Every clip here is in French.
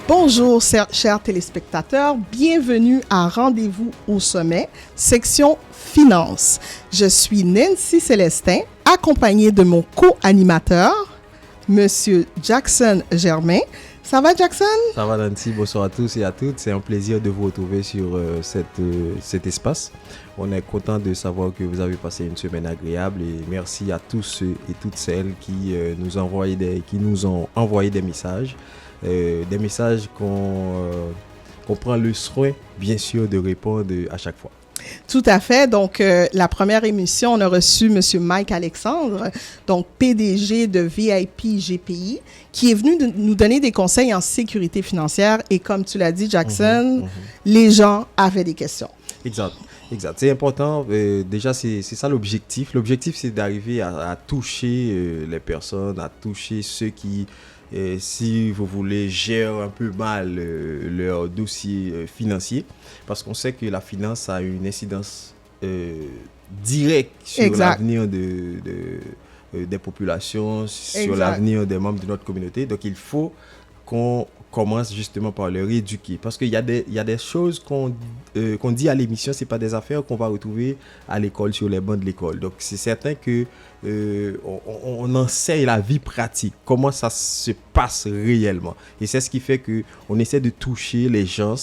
Bonjour, chers téléspectateurs, bienvenue à Rendez-vous au sommet, section Finance. Je suis Nancy Célestin, accompagnée de mon co-animateur, Monsieur Jackson Germain. Ça va, Jackson? Ça va, Nancy. Bonsoir à tous et à toutes. C'est un plaisir de vous retrouver sur cet espace. On est content de savoir que vous avez passé une semaine agréable et merci à tous ceux et toutes celles qui nous ont envoyé des messages. Des messages qu'on prend le soin, bien sûr, de répondre à chaque fois. Tout à fait. Donc, la première émission, on a reçu M. Mike Alexandre, donc PDG de VIP GPI, qui est venu nous donner des conseils en sécurité financière. Et comme tu l'as dit, Jackson, les gens avaient des questions. Exact. C'est important. Déjà, c'est ça l'objectif. L'objectif, c'est d'arriver à toucher les personnes, à toucher ceux qui... si vous voulez, gèrent un peu mal leur dossier financier, parce qu'on sait que la finance a une incidence directe sur l'avenir des populations, sur l'avenir des membres de notre communauté. Donc, il faut qu'on commence justement par leur éduquer, parce qu'il y a des choses qu'on dit à l'émission, c'est pas des affaires qu'on va retrouver à l'école, sur les bancs de l'école. Donc c'est certain que on enseigne la vie pratique, comment ça se passe réellement, et c'est ce qui fait que on essaie de toucher les gens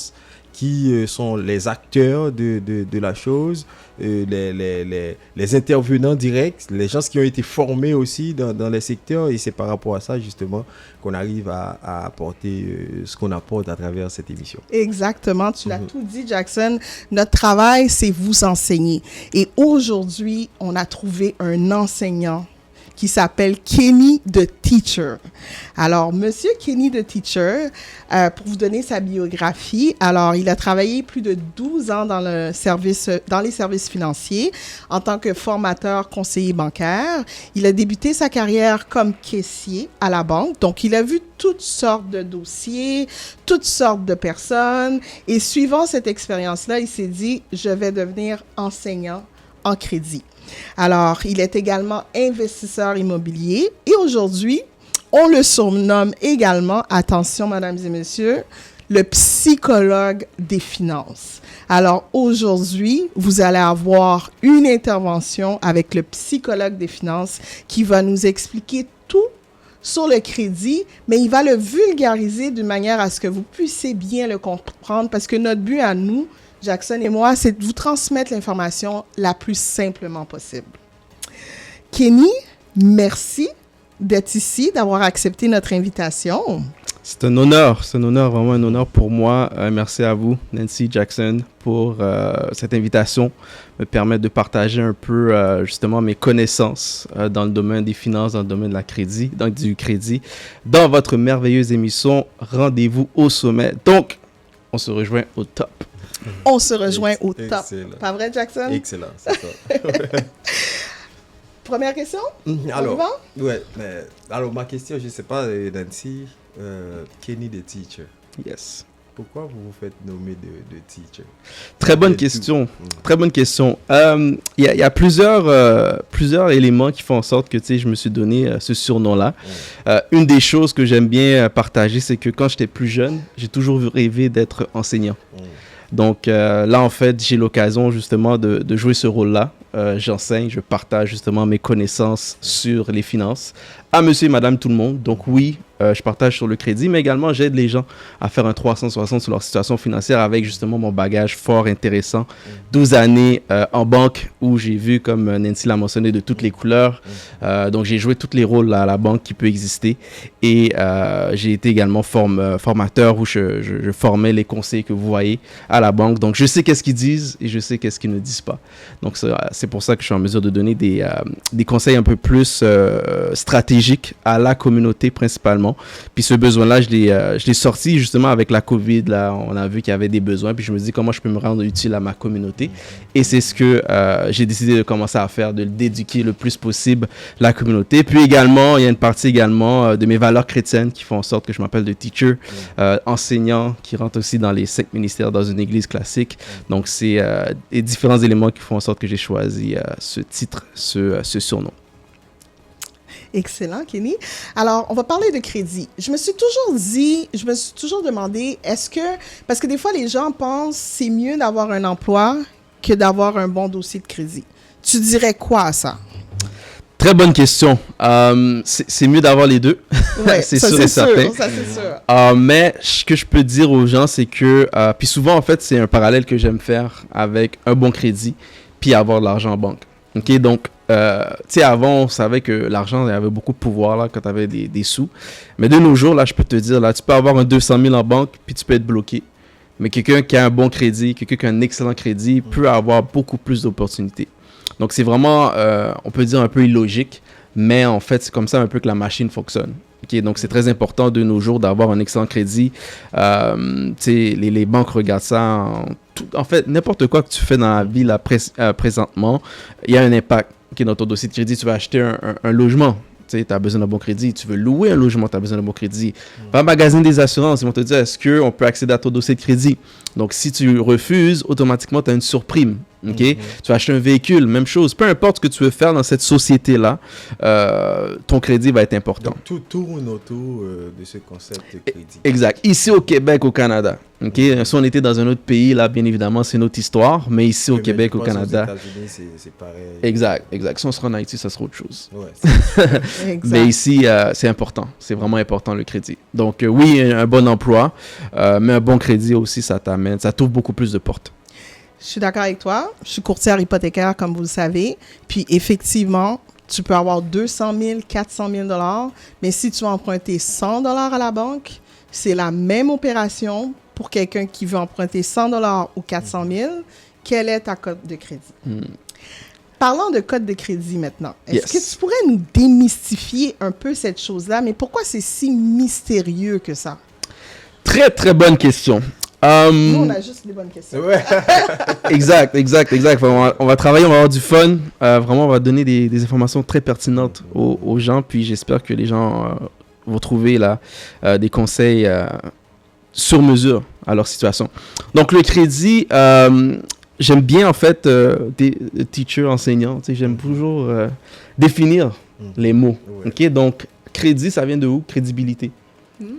qui sont les acteurs de la chose, les intervenants directs, les gens qui ont été formés aussi dans les secteurs, et c'est par rapport à ça justement qu'on arrive à apporter ce qu'on apporte à travers cette émission. Exactement, tu l'as tout dit, Jackson. Notre travail, c'est vous enseigner. Et aujourd'hui, on a trouvé un enseignant qui s'appelle Kenny the Teacher. Alors, Monsieur Kenny the Teacher, pour vous donner sa biographie, alors il a travaillé plus de 12 ans dans les services financiers en tant que formateur conseiller bancaire. Il a débuté sa carrière comme caissier à la banque, donc il a vu toutes sortes de dossiers, toutes sortes de personnes, et suivant cette expérience-là, il s'est dit, je vais devenir enseignant en crédit. Alors, il est également investisseur immobilier et aujourd'hui, on le surnomme également, attention mesdames et messieurs, le psychologue des finances. Alors aujourd'hui, vous allez avoir une intervention avec le psychologue des finances qui va nous expliquer tout sur le crédit, mais il va le vulgariser d'une manière à ce que vous puissiez bien le comprendre, parce que notre but à nous, Jackson et moi, c'est de vous transmettre l'information la plus simplement possible. Kenny, merci d'être ici, d'avoir accepté notre invitation. C'est un honneur, vraiment un honneur pour moi. Merci à vous, Nancy, Jackson, pour cette invitation, me permettre de partager un peu justement mes connaissances dans le domaine des finances, dans le domaine du crédit, dans votre merveilleuse émission Rendez-vous au sommet. Donc, on se rejoint au top. On se rejoint au top. Excellent. Pas vrai, Jackson? Excellent, c'est ça. Première question? Alors, alors, ma question, je ne sais pas, Nancy, Kenny the Teacher. Yes. Pourquoi vous vous faites nommer de teacher? Très bonne question. Très bonne question. Il y a plusieurs éléments qui font en sorte que je me suis donné ce surnom-là. Une des choses que j'aime bien partager, c'est que quand j'étais plus jeune, j'ai toujours rêvé d'être enseignant. Donc là, en fait, j'ai l'occasion justement de jouer ce rôle-là. J'enseigne, je partage justement mes connaissances sur les finances à monsieur et madame tout le monde. Donc oui, je partage sur le crédit, mais également j'aide les gens à faire un 360 sur leur situation financière avec justement mon bagage fort intéressant. 12 années en banque où j'ai vu, comme Nancy l'a mentionné, de toutes les couleurs. Donc j'ai joué tous les rôles à la banque qui peut exister. Et j'ai été également formateur où je formais les conseillers que vous voyez à la banque. Donc je sais qu'est-ce qu'ils disent et je sais qu'est-ce qu'ils ne disent pas. Donc c'est pour ça que je suis en mesure de donner des conseils un peu plus stratégiques stratégique à la communauté principalement. Puis ce besoin-là, je l'ai sorti justement avec la COVID. Là, on a vu qu'il y avait des besoins. Puis je me dis comment je peux me rendre utile à ma communauté. Et c'est ce que j'ai décidé de commencer à faire, d'éduquer le plus possible la communauté. Puis également, il y a une partie également de mes valeurs chrétiennes qui font en sorte que je m'appelle de teacher, enseignant, qui rentre aussi dans les 5 ministères dans une église classique. Donc c'est les différents éléments qui font en sorte que j'ai choisi ce titre, ce surnom. Excellent, Kenny. Alors, on va parler de crédit. Je me suis toujours demandé, parce que des fois, les gens pensent c'est mieux d'avoir un emploi que d'avoir un bon dossier de crédit. Tu dirais quoi à ça? Très bonne question. C'est mieux d'avoir les deux. Ouais, c'est sûr et certain. Ça, c'est sûr. Mais ce que je peux dire aux gens, c'est que... puis souvent, en fait, c'est un parallèle que j'aime faire avec un bon crédit puis avoir de l'argent en banque. OK? Donc, tu sais, avant, on savait que l'argent avait beaucoup de pouvoir là, quand tu avais des sous. Mais de nos jours, là, je peux te dire, là, tu peux avoir un 200 000 en banque puis tu peux être bloqué. Mais quelqu'un qui a un bon crédit, quelqu'un qui a un excellent crédit peut avoir beaucoup plus d'opportunités. Donc, c'est vraiment, on peut dire un peu illogique, mais en fait, c'est comme ça un peu que la machine fonctionne. Okay? Donc, c'est très important de nos jours d'avoir un excellent crédit. Les banques regardent ça. En fait, n'importe quoi que tu fais dans la vie là, présentement, il y a un impact. Okay? Dans ton dossier de crédit, tu vas acheter un logement. Tu as besoin d'un bon crédit. Tu veux louer un logement, tu as besoin d'un bon crédit. Va magasiner des assurances. Ils vont te dire, est-ce qu'on peut accéder à ton dossier de crédit? Donc, si tu refuses, automatiquement, tu as une surprime. Okay? Tu vas acheter un véhicule, même chose. Peu importe ce que tu veux faire dans cette société-là, ton crédit va être important. Donc, tout tourne autour de ce concept de crédit. Exact. Ici au Québec, au Canada. Okay? Si on était dans un autre pays, là, bien évidemment, c'est notre histoire. Mais ici au Québec, au Canada... Aux États-Unis, c'est pareil. Exact. Si on sera en Haïti, ça sera autre chose. Ouais, mais ici, c'est important. C'est vraiment important, le crédit. Donc, oui, un bon emploi, mais un bon crédit aussi, ça t'ouvre beaucoup plus de portes. Je suis d'accord avec toi. Je suis courtière hypothécaire, comme vous le savez. Puis, effectivement, tu peux avoir 200 000, 400 000 $, mais si tu veux emprunter 100 $ à la banque, c'est la même opération pour quelqu'un qui veut emprunter 100 $ ou 400 000. Quelle est ta cote de crédit? Parlons de cote de crédit maintenant. Est-ce que tu pourrais nous démystifier un peu cette chose-là? Mais pourquoi c'est si mystérieux que ça? Très, très bonne question. Nous, on a juste des bonnes questions. Ouais. Exact. On va travailler, on va avoir du fun. Vraiment, on va donner des informations très pertinentes aux gens. Puis j'espère que les gens vont trouver là, des conseils sur mesure à leur situation. Donc le crédit, j'aime bien en fait des teachers, enseignants. J'aime toujours définir les mots. Ouais. Okay? Donc crédit, ça vient de où? Crédibilité.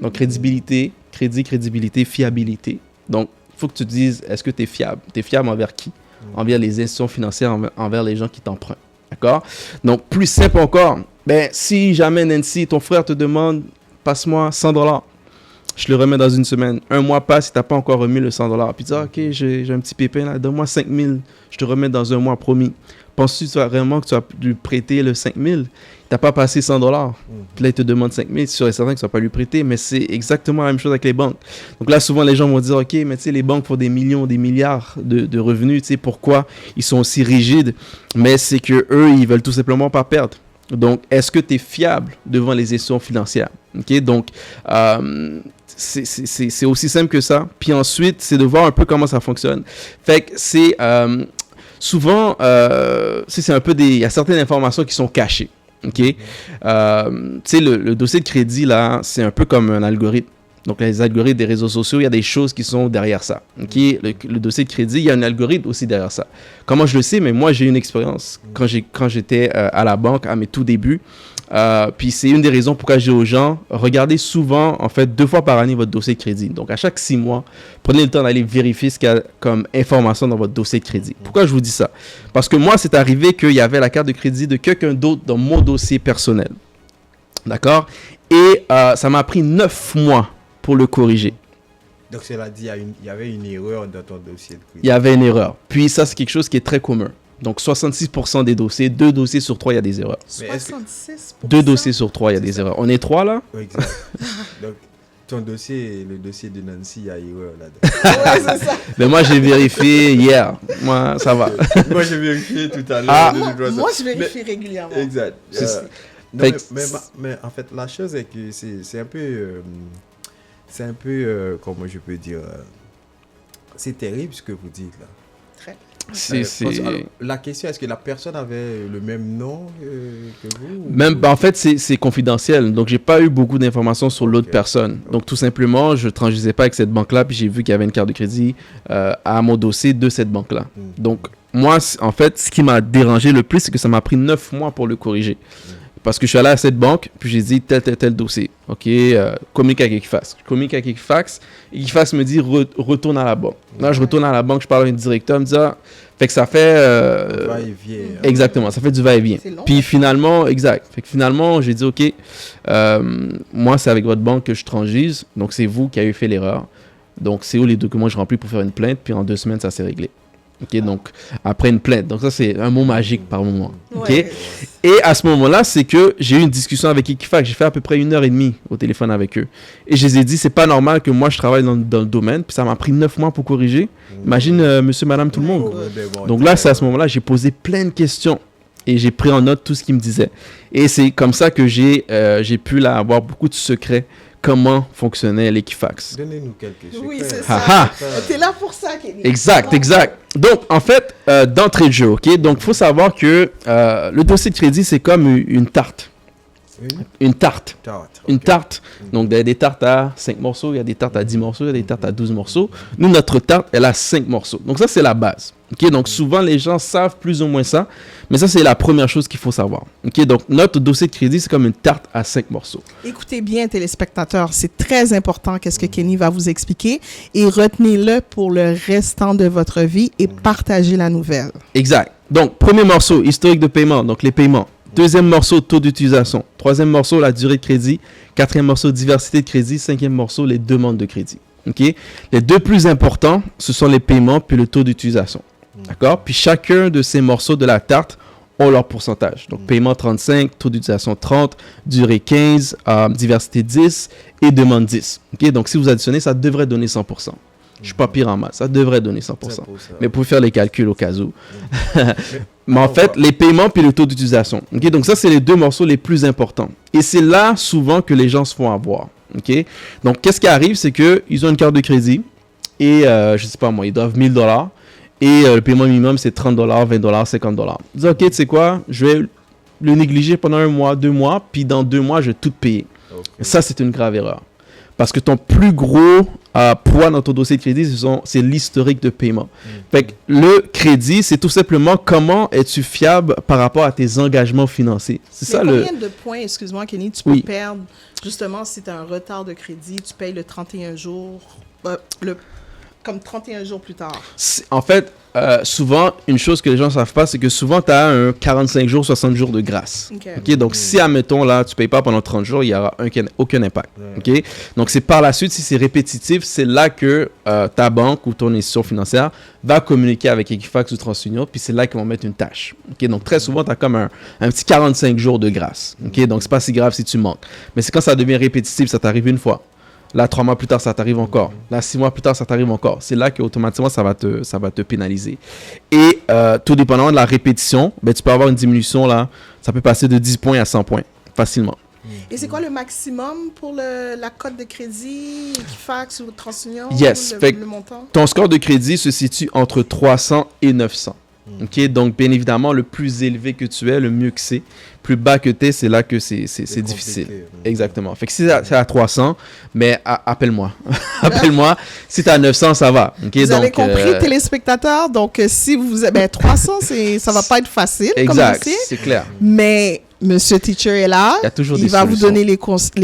Donc crédibilité, crédibilité, fiabilité. Donc, il faut que tu te dises, est-ce que tu es fiable? Tu es fiable envers qui? Envers les institutions financières, envers les gens qui t'empruntent. D'accord? Donc, plus simple encore, si jamais Nancy, ton frère te demande, passe-moi 100 $, je le remets dans une semaine. Un mois passe, si tu n'as pas encore remis le 100 $. Puis tu dis, OK, j'ai un petit pépin là, donne-moi 5 000, je te remets dans un mois, promis. Penses-tu vraiment que tu vas lui prêter le 5 000? Tu n'as pas passé 100 $. Puis là, il te demande 5 000. C'est sûr et certain que tu ne vas pas lui prêter, mais c'est exactement la même chose avec les banques. Donc là, souvent, les gens vont dire, OK, mais tu sais, les banques font des millions, des milliards de revenus. Tu sais, pourquoi ils sont aussi rigides? Mais c'est qu'eux, ils veulent tout simplement pas perdre. Donc, est-ce que tu es fiable devant les institutions financières? OK? Donc, c'est aussi simple que ça. Puis ensuite, c'est de voir un peu comment ça fonctionne. Fait que c'est... souvent, c'est un peu il y a certaines informations qui sont cachées. OK? Tu sais, le dossier de crédit, là, c'est un peu comme un algorithme. Donc, les algorithmes des réseaux sociaux, il y a des choses qui sont derrière ça. OK? Le dossier de crédit, il y a un algorithme aussi derrière ça. Comment je le sais? Mais moi, j'ai une expérience quand j'étais à la banque, à mes tout débuts. Puis c'est une des raisons pourquoi je dis aux gens, regardez souvent, en fait, 2 fois par année votre dossier de crédit. Donc, à chaque 6 mois, prenez le temps d'aller vérifier ce qu'il y a comme information dans votre dossier de crédit. Pourquoi je vous dis ça? Parce que moi, c'est arrivé qu'il y avait la carte de crédit de quelqu'un d'autre dans mon dossier personnel. D'accord? Et ça m'a pris 9 mois pour le corriger. Donc, cela dit, il y avait une erreur dans ton dossier de crédit. Il y avait une erreur. Puis ça, c'est quelque chose qui est très commun. Donc, 66% des dossiers, 2 dossiers sur 3, il y a des erreurs. 66%? 2 dossiers sur 3, il y a des erreurs. On est 3 là? Oui, exact. Donc, ton dossier, le dossier de Nancy, il y a erreur là-dedans. Ouais, c'est ça. Mais moi, j'ai vérifié hier. Moi, ça va. Moi, j'ai vérifié tout à l'heure. Ah. Moi, je vérifie régulièrement. Exact. Non, Fait que mais en fait, la chose est que c'est un peu, comment je peux dire, c'est terrible ce que vous dites là. Très. Alors, la question, est-ce que la personne avait le même nom que vous Même, en fait, c'est confidentiel. Donc, j'ai pas eu beaucoup d'informations sur l'autre personne. Donc, tout simplement, je transgisais pas avec cette banque-là, puis j'ai vu qu'il y avait une carte de crédit à mon dossier de cette banque-là. Donc, moi, en fait, ce qui m'a dérangé le plus, c'est que ça m'a pris 9 mois pour le corriger. Parce que je suis allé à cette banque, puis j'ai dit tel dossier. OK, communique avec Equifax. Je communique avec Equifax. Equifax me dit retourne à la banque. Là, je retourne à la banque, je parle à un directeur, il me dit fait que ça fait. Va-et-vient. Exactement, ça fait du va-et-vient. C'est long. Puis finalement, exact. Fait que finalement, j'ai dit OK, moi, c'est avec votre banque que je transgise. Donc, c'est vous qui avez fait l'erreur. Donc, c'est où les documents que je remplis pour faire une plainte. Puis en 2 semaines, ça s'est réglé. OK, donc après une plainte. Donc ça, c'est un mot magique par moment. OK? Ouais. Et à ce moment-là, c'est que j'ai eu une discussion avec Equifax. J'ai fait à peu près 1h30 au téléphone avec eux. Et je les ai dit, c'est pas normal que moi, je travaille dans le domaine. Puis ça m'a pris 9 mois pour corriger. Imagine, monsieur, madame, tout le monde. Donc là, c'est à ce moment-là, j'ai posé plein de questions. Et j'ai pris en note tout ce qu'ils me disaient. Et c'est comme ça que j'ai pu là avoir beaucoup de secrets. Comment fonctionnait l'Equifax. Donnez-nous quelques secrets. Oui, c'est Ah, ça. T'es là pour ça, Kenny. Exact, exact. Donc, en fait, d'entrée de jeu, OK? Donc, il faut savoir que le dossier de crédit, c'est comme une tarte. Une tarte. Une tarte. Donc, il y a des tartes à 5 morceaux, il y a des tartes à 10 morceaux, il y a des tartes à 12 morceaux. Nous, notre tarte, elle a 5 morceaux. Donc, ça, c'est la base. OK? Donc, souvent, les gens savent plus ou moins ça. Mais ça, c'est la première chose qu'il faut savoir. OK? Donc, notre dossier de crédit, c'est comme une tarte à 5 morceaux. Écoutez bien, téléspectateurs, c'est très important qu'est-ce que Kenny va vous expliquer et retenez-le pour le restant de votre vie et partagez la nouvelle. Exact. Donc, premier morceau, historique de paiement, donc les paiements. Deuxième morceau, taux d'utilisation. Troisième morceau, la durée de crédit. Quatrième morceau, diversité de crédit. Cinquième morceau, les demandes de crédit. OK? Les 2 plus importants, ce sont les paiements puis le taux d'utilisation. D'accord? Puis chacun de ces morceaux de la tarte ont leur pourcentage. Donc, paiement 35, taux d'utilisation 30, durée 15, diversité 10 et demande 10. OK? Donc, si vous additionnez, ça devrait donner 100%. Je suis pas pire en maths. Ça devrait donner 100%. Mais vous pouvez faire les calculs au cas où. Mais en fait, les paiements puis le taux d'utilisation. OK? Donc, ça, c'est les 2 morceaux les plus importants. Et c'est là, souvent, que les gens se font avoir. OK? Donc, qu'est-ce qui arrive? C'est qu'ils ont une carte de crédit et, je sais pas moi, ils doivent $1000 et le paiement minimum, c'est $30, $20, $50. Ils disent, OK, tu sais quoi? Je vais le négliger pendant 1 mois, 2 mois, puis dans 2 mois, je vais tout payer. Okay. Ça, c'est une grave erreur. Parce que ton plus gros poids dans ton dossier de crédit, c'est l'historique de paiement. Fait que le crédit, c'est tout simplement comment es-tu fiable par rapport à tes engagements financiers. C'est ça combien de points, excuse-moi Kenny, tu peux perdre justement si tu as un retard de crédit, tu payes le 31 jours, comme 31 jours plus tard? En fait, souvent, une chose que les gens ne savent pas, c'est que souvent, tu as un 45 jours, 60 jours de grâce. Okay? Donc, si, admettons, là, tu ne payes pas pendant 30 jours, il n'y aura aucun impact. Okay? Donc, c'est par la suite, si c'est répétitif, c'est là que ta banque ou ton institution financière va communiquer avec Equifax ou TransUnion, puis c'est là qu'ils vont mettre une tâche. Okay? Donc, très souvent, tu as comme un petit 45 jours de grâce. Okay? Donc, ce n'est pas si grave si tu manques. Mais c'est quand ça devient répétitif, ça t'arrive une fois. Là, 3 mois plus tard, ça t'arrive encore. Là, 6 mois plus tard, ça t'arrive encore. C'est là qu'automatiquement, ça va te pénaliser. Et tout dépendamment de la répétition, ben, tu peux avoir une diminution, là. Ça peut passer de 10 points à 100 points, facilement. Et c'est quoi le maximum pour la cote de crédit, Equifax ou TransUnion? Yes. Le montant? Ton score de crédit se situe entre 300 et 900. OK? Donc, bien évidemment, le plus élevé que tu es, le mieux que c'est. Plus bas que tu es, c'est là que c'est difficile. Exactement. Fait que si c'est à 300, mais appelle-moi. Appelle-moi. Si tu es à 900, ça va. Okay? Vous avez compris, téléspectateurs. Donc, si vous... 300, ça va pas être facile. Exact, c'est clair. Mais... Monsieur Teacher est là. Il va vous donner les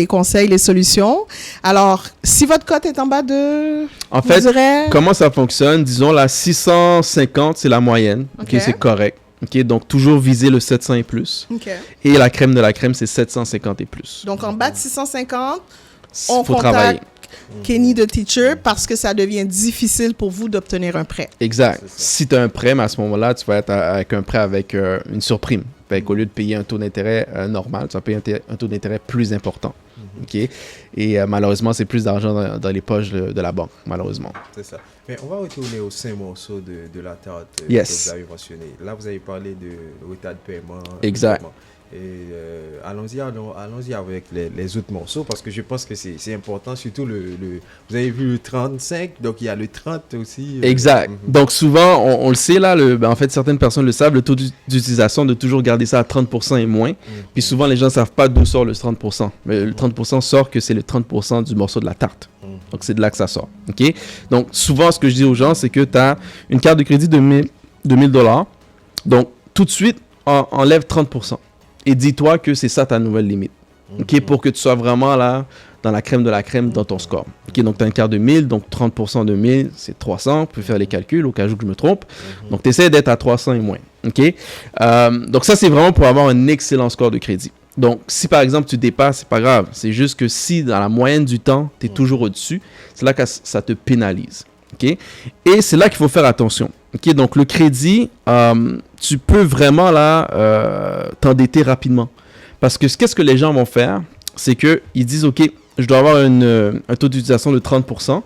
conseils, les solutions. Alors, si votre cote est en bas de... En fait, comment ça fonctionne? Disons, la 650, c'est la moyenne. Okay, c'est correct. Okay, donc, toujours viser le 700 et plus. Okay. Et la crème de la crème, c'est 750 et plus. Donc, en bas de 650, on contacte Kenny de Teacher parce que ça devient difficile pour vous d'obtenir un prêt. Exact. Si tu as un prêt, mais à ce moment-là, tu vas être avec un prêt avec une surprime. Au lieu de payer un taux d'intérêt normal, tu vas payer un taux d'intérêt plus important. Okay? Et malheureusement, c'est plus d'argent dans les poches de la banque, malheureusement. C'est ça. Mais on va retourner aux 5 morceaux de la tarte que vous avez mentionné. Là, vous avez parlé de retard de paiement. Exact. Allons-y avec les autres morceaux parce que je pense que c'est important, surtout vous avez vu le 35, donc il y a le 30 aussi. Exact. Donc souvent, on le sait là, en fait, certaines personnes le savent, le taux d'utilisation de toujours garder ça à 30% et moins. Puis souvent, les gens ne savent pas d'où sort le 30%. Mais le 30% sort que c'est le 30% du morceau de la tarte. Donc c'est de là que ça sort. OK? Donc souvent, ce que je dis aux gens, c'est que tu as une carte de crédit de $1,000. Donc tout de suite, enlève 30%. Et dis-toi que c'est ça ta nouvelle limite. OK? Pour que tu sois vraiment là, dans la crème de la crème, dans ton score. OK? Donc, tu as une carte de 1000, donc 30% de 1000, c'est 300. Tu peux faire les calculs au cas où je me trompe. Donc, tu essaies d'être à 300 et moins. OK? Donc, ça, c'est vraiment pour avoir un excellent score de crédit. Donc, si par exemple, tu dépasses, c'est pas grave. C'est juste que si, dans la moyenne du temps, tu es toujours au-dessus, c'est là que ça te pénalise. OK? Et c'est là qu'il faut faire attention. OK? Donc, le crédit, tu peux vraiment là t'endetter rapidement. Parce que qu'est-ce que les gens vont faire? C'est qu'ils disent, OK, je dois avoir un taux d'utilisation de 30%,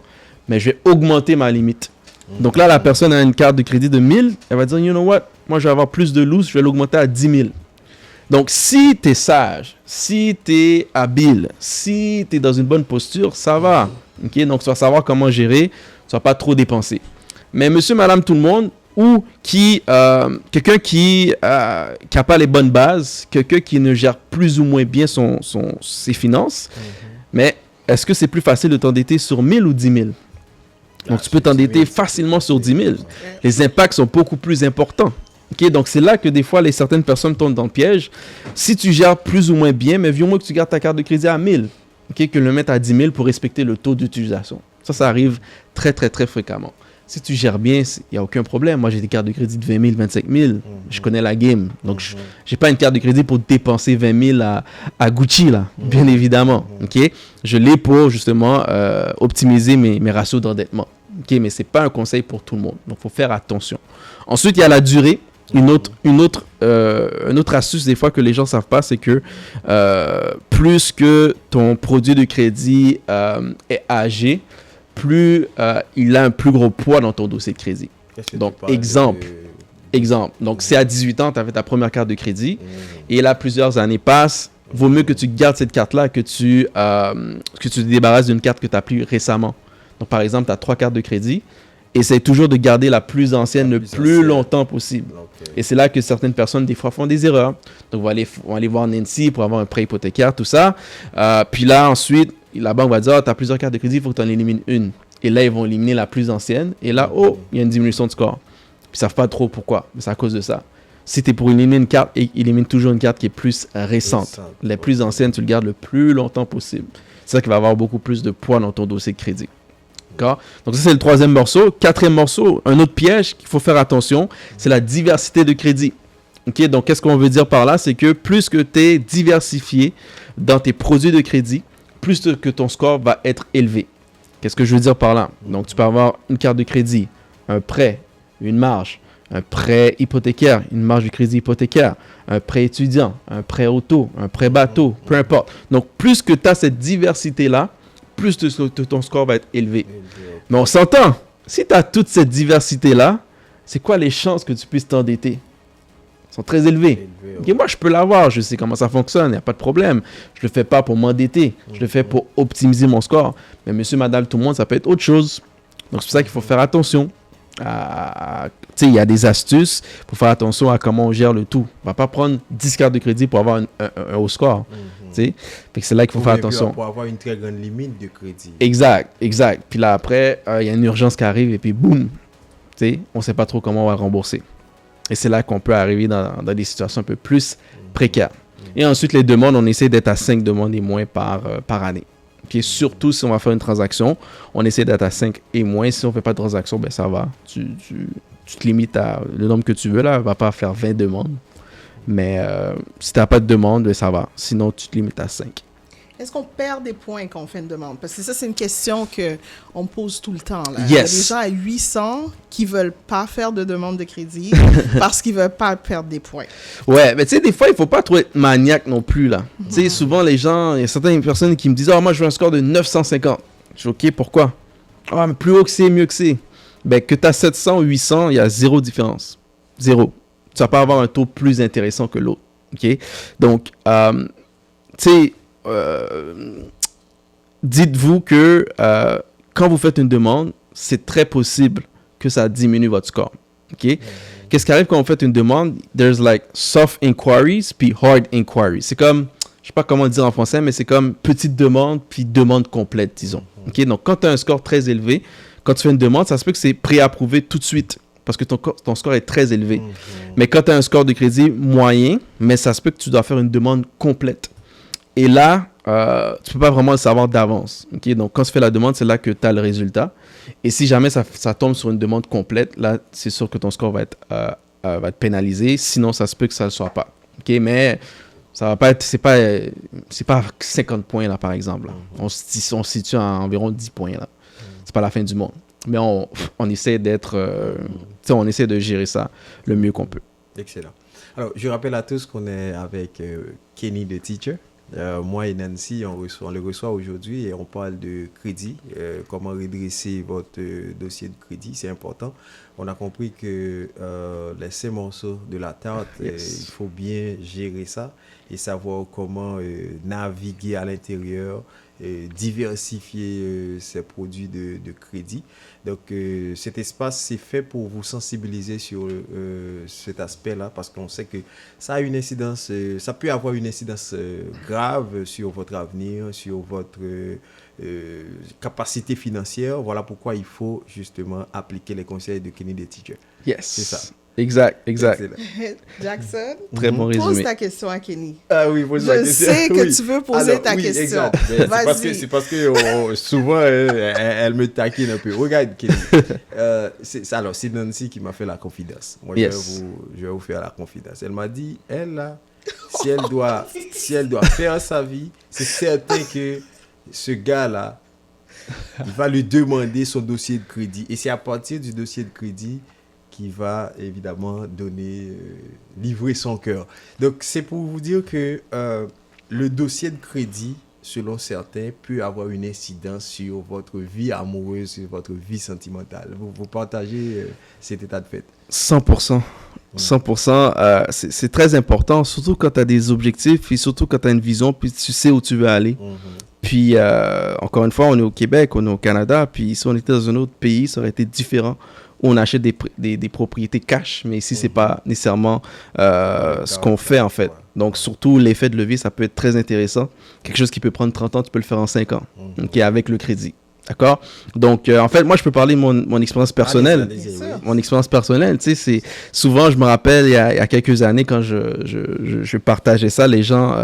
mais je vais augmenter ma limite. Donc là, la personne a une carte de crédit de 1000, elle va dire, you know what? Moi, je vais avoir plus de loose, je vais l'augmenter à 10 000. Donc, si tu es sage, si tu es habile, si tu es dans une bonne posture, ça va. OK? Donc, tu vas savoir comment gérer, tu vas pas trop dépenser. Mais monsieur, madame, tout le monde, ou quelqu'un qui n'a pas les bonnes bases, quelqu'un qui ne gère plus ou moins bien ses finances, mais est-ce que c'est plus facile de t'endetter sur 1000 ou 10 000? Donc, tu peux t'endetter facilement sur 10 000. Les impacts sont beaucoup plus importants. Okay? Donc, c'est là que des fois, certaines personnes tombent dans le piège. Si tu gères plus ou moins bien, mais viens au moins que tu gardes ta carte de crédit à 1000, okay? Que le mettre à 10 000 pour respecter le taux d'utilisation. Ça arrive très, très, très fréquemment. Si tu gères bien, il n'y a aucun problème. Moi, j'ai des cartes de crédit de 20 000, 25 000. Je connais la game. Donc, je n'ai pas une carte de crédit pour dépenser 20 000 à Gucci, là, bien évidemment. Okay? Je l'ai pour, justement, optimiser mes ratios d'endettement. Okay? Mais ce n'est pas un conseil pour tout le monde. Donc, il faut faire attention. Ensuite, il y a la durée. Une autre astuce, des fois, que les gens ne savent pas, c'est que plus que ton produit de crédit est âgé, plus il a un plus gros poids dans ton dossier de crédit. Donc, exemple. Donc, si à 18 ans, tu avais ta première carte de crédit et là, plusieurs années passent, vaut mieux que tu gardes cette carte-là que tu te débarrasses d'une carte que tu as pris récemment. Donc, par exemple, tu as 3 cartes de crédit. Essaye toujours de garder la plus ancienne le plus longtemps possible. Okay. Et c'est là que certaines personnes, des fois, font des erreurs. Donc, vont aller voir Nancy pour avoir un prêt hypothécaire, tout ça. Puis là, ensuite, la banque va dire, tu as plusieurs cartes de crédit, il faut que tu en élimines une. Et là, ils vont éliminer la plus ancienne. Et là, il y a une diminution de score. Puis ils ne savent pas trop pourquoi, mais c'est à cause de ça. Si tu es pour éliminer une carte, élimine toujours une carte qui est plus récente. Les plus anciennes, tu le gardes le plus longtemps possible. C'est ça qui va avoir beaucoup plus de poids dans ton dossier de crédit. Donc ça, c'est le 3e morceau. 4e morceau, un autre piège qu'il faut faire attention, c'est la diversité de crédit. Okay? Donc, qu'est-ce qu'on veut dire par là? C'est que plus que tu es diversifié dans tes produits de crédit, plus que ton score va être élevé. Qu'est-ce que je veux dire par là? Donc, tu peux avoir une carte de crédit, un prêt, une marge, un prêt hypothécaire, une marge de crédit hypothécaire, un prêt étudiant, un prêt auto, un prêt bateau, peu importe. Donc, plus que tu as cette diversité-là, plus ton score va être élevé. Mais on s'entend, si tu as toute cette diversité-là, c'est quoi les chances que tu puisses t'endetter? Elles sont très élevées. Okay, moi, je peux l'avoir, je sais comment ça fonctionne, il n'y a pas de problème. Je ne le fais pas pour m'endetter, je le fais pour optimiser mon score. Mais monsieur, madame, tout le monde, ça peut être autre chose. Donc, c'est pour ça qu'il faut faire attention. Il y a des astuces pour faire attention à comment on gère le tout. On ne va pas prendre 10 cartes de crédit pour avoir un haut score. Fait que c'est là qu'il faut faire attention. Pour avoir une très grande limite de crédit. Exact. Puis là, après, il y a une urgence qui arrive et puis boum, on ne sait pas trop comment on va rembourser. Et c'est là qu'on peut arriver dans des situations un peu plus précaires. Et ensuite, les demandes, on essaie d'être à 5 demandes et moins par année. Puis surtout, si on va faire une transaction, on essaie d'être à 5 et moins. Si on ne fait pas de transaction, ben ça va. Tu te limites à le nombre que tu veux. Là, on ne va pas faire 20 demandes. Mais si tu n'as pas de demande, ben ça va. Sinon, tu te limites à 5. Est-ce qu'on perd des points quand on fait une demande? Parce que ça, c'est une question qu'on me pose tout le temps. Là. Yes. Il y a des gens à 800 qui ne veulent pas faire de demande de crédit parce qu'ils ne veulent pas perdre des points. Ouais, mais tu sais, des fois, il ne faut pas trop être maniaque non plus. Là. Tu sais, souvent, les gens, il y a certaines personnes qui me disent « Ah, moi, je veux un score de 950. » Je dis « OK, pourquoi? »« Ah, mais plus haut que c'est, mieux que c'est. » Ben, que tu as 700 ou 800, il y a zéro différence. Zéro. Tu ne vas pas avoir un taux plus intéressant que l'autre. OK? Donc, tu sais, dites-vous que quand vous faites une demande, c'est très possible que ça diminue votre score. OK? Qu'est-ce qui arrive quand vous faites une demande? There's like soft inquiries puis hard inquiries. C'est comme, je sais pas comment le dire en français, mais c'est comme petite demande puis demande complète, disons. OK? Donc, quand tu as un score très élevé, quand tu fais une demande, ça se peut que c'est préapprouvé tout de suite parce que ton score est très élevé. Mais quand tu as un score de crédit moyen, mais ça se peut que tu dois faire une demande complète. Et là, tu peux pas vraiment le savoir d'avance. Okay? Donc, quand tu fais la demande, c'est là que tu as le résultat. Et si jamais ça tombe sur une demande complète, là, c'est sûr que ton score va être pénalisé. Sinon, ça se peut que ça ne le soit pas. Okay? Mais ça va pas être, c'est pas 50 points, là, par exemple. Là. On se situe à environ 10 points, là. C'est pas la fin du monde. Mais on essaie on essaie de gérer ça le mieux qu'on peut. Excellent. Alors, je rappelle à tous qu'on est avec Kenny the Teacher. Moi et Nancy, on le reçoit aujourd'hui et on parle de crédit, comment redresser votre dossier de crédit, c'est important. On a compris que les 5 morceaux de la tarte, il faut bien gérer ça et savoir comment naviguer à l'intérieur, diversifier ses produits de crédit. Donc, cet espace, c'est fait pour vous sensibiliser sur cet aspect-là parce qu'on sait que ça a une incidence, ça peut avoir une incidence grave sur votre avenir, sur votre capacité financière. Voilà pourquoi il faut justement appliquer les conseils de Kenny the Teacher. Yes. C'est ça. Exact. Jackson, très bon résumé. Pose ta question à Kenny. Ah oui, pose la question. Je sais que tu veux poser ta question. Exact. C'est parce que souvent, elle me taquine un peu. Regarde, Kenny. C'est Nancy qui m'a fait la confidence. Moi, je vais vous faire la confidence. Elle m'a dit, elle, là, si elle doit faire sa vie, c'est certain que ce gars-là, il va lui demander son dossier de crédit. Et c'est à partir du dossier de crédit qui va évidemment livrer son cœur. Donc, c'est pour vous dire que le dossier de crédit, selon certains, peut avoir une incidence sur votre vie amoureuse, sur votre vie sentimentale. Vous partagez cet état de fait? 100%. 100%. C'est très important, surtout quand tu as des objectifs et surtout quand tu as une vision, puis tu sais où tu veux aller. Puis, encore une fois, on est au Québec, on est au Canada, puis si on était dans un autre pays, ça aurait été différent. On achète des propriétés cash, mais ici, c'est pas nécessairement ce qu'on fait, en fait. Donc, surtout, l'effet de levier, ça peut être très intéressant. Quelque chose qui peut prendre 30 ans, tu peux le faire en 5 ans, avec le crédit. D'accord? Donc, en fait, moi, je peux parler de mon expérience personnelle. Mon expérience personnelle, tu sais, c'est... Souvent, je me rappelle, il y a quelques années, quand je partageais ça, les gens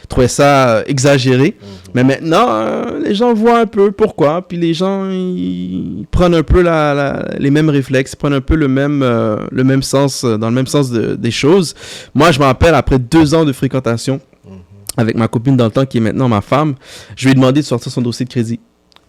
trouvaient ça exagéré. Mais maintenant, les gens voient un peu pourquoi. Puis les gens, ils prennent un peu les mêmes réflexes, ils prennent un peu le même sens, dans le même sens des choses. Moi, je me rappelle, après 2 ans de fréquentation avec ma copine dans le temps, qui est maintenant ma femme, je lui ai demandé de sortir son dossier de crédit.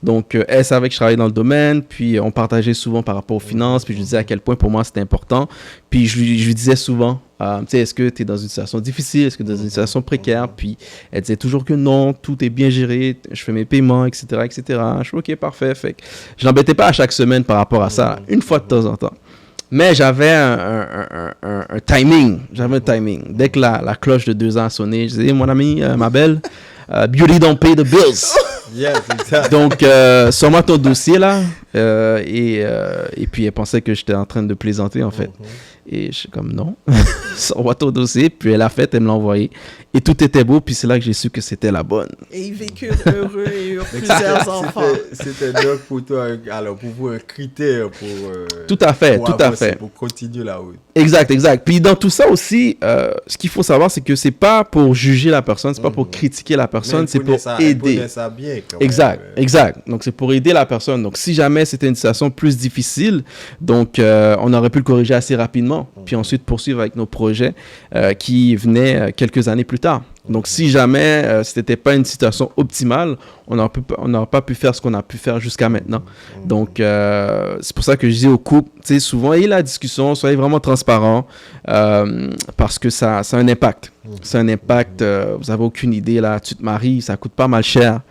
Donc, elle savait que je travaillais dans le domaine, puis on partageait souvent par rapport aux finances, puis je lui disais à quel point pour moi c'était important. Puis je lui disais souvent, tu sais, est-ce que tu es dans une situation difficile, est-ce que tu es dans une situation précaire? Puis elle disait toujours que non, tout est bien géré, je fais mes paiements, etc., etc. Je suis OK, parfait. Fait que je l'embêtais pas à chaque semaine par rapport à ça, une fois de temps en temps. Mais j'avais un timing, Dès que la cloche de 2 ans a sonné, je disais, mon ami, ma belle, beauty don't pay the bills. Yes, exactly. Donc, sors-moi ton dossier là. Et puis, elle pensait que j'étais en train de plaisanter en fait. Et je suis comme non, sors-moi ton dossier. Puis elle a fait, elle me l'a envoyé. Et tout était beau. Puis c'est là que j'ai su que c'était la bonne. Et ils vécurent heureux et eurent plusieurs enfants. C'était donc pour toi, alors pour vous, un critère pour. Tout à fait, pour tout avancer, à fait. Pour continuer la route. Exact. Puis dans tout ça aussi, ce qu'il faut savoir, c'est que c'est pas pour juger la personne, c'est pas pour critiquer la personne, c'est pour aider. Ça bien, Exact. Donc c'est pour aider la personne. Donc si jamais c'était une situation plus difficile, donc on aurait pu le corriger assez rapidement, puis ensuite poursuivre avec nos projets qui venaient quelques années plus tard. Donc si jamais ce n'était pas une situation optimale, on n'aurait pas pu faire ce qu'on a pu faire jusqu'à maintenant. Donc c'est pour ça que je dis aux couples, tu sais, souvent ayez la discussion, soyez vraiment transparents, parce que ça a un impact. C'est un impact, vous n'avez aucune idée, là, tu te maries, ça coûte pas mal cher.